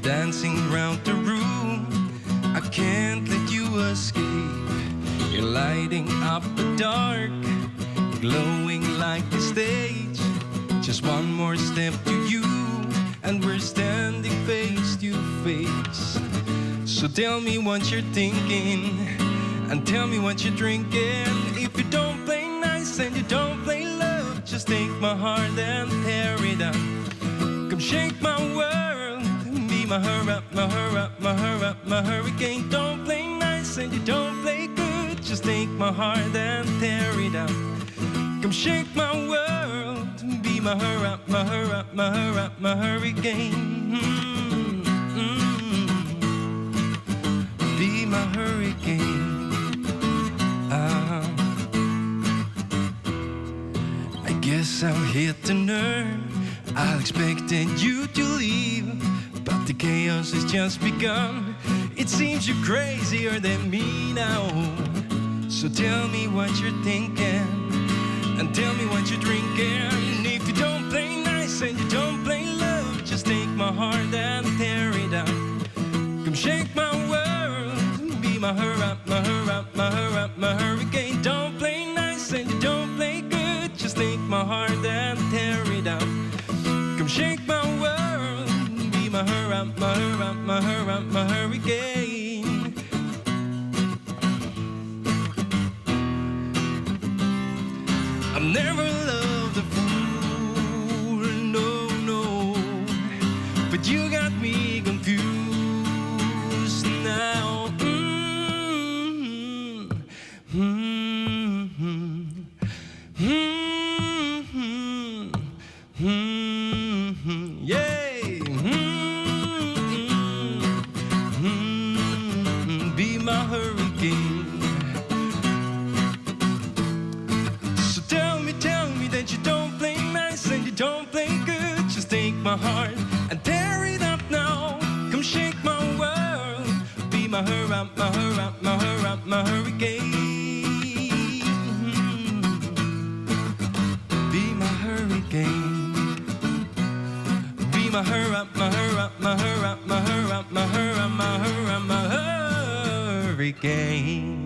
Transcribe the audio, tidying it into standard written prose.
dancing round the room. I can't let you escape. You're lighting up the dark, glowing like the stage. Just one more step to you, and we're standing face to face. So tell me what you're thinking, and tell me what you're drinking. If you don't play nice and you don't play love, just take my heart and tear it up. Come shake my world, be my hurricane. Don't play nice and you don't play good, just take my heart and tear it up. Come shake my world, be my hurricane. Be my hurricane. I guess I'll hit the nerve. I expected you to leave, but the chaos has just begun. It seems you're crazier than me now. So tell me what you're thinking, and tell me what you're drinking. If you don't play nice and you don't play love, just take my heart and tear it up. Come shake my world, be my hurricane. Don't play nice and you don't play good, just take my heart and tear it up. Come shake my world, be my hurricane. I've never loved a fool, no, no, but you got me confused now. Yay! Be my hurricane. So tell me that you don't play nice and you don't play good. Just take my heart and tear it up now. Come shake my world, be my hurricane. Be my hurricane. Be my hurricane.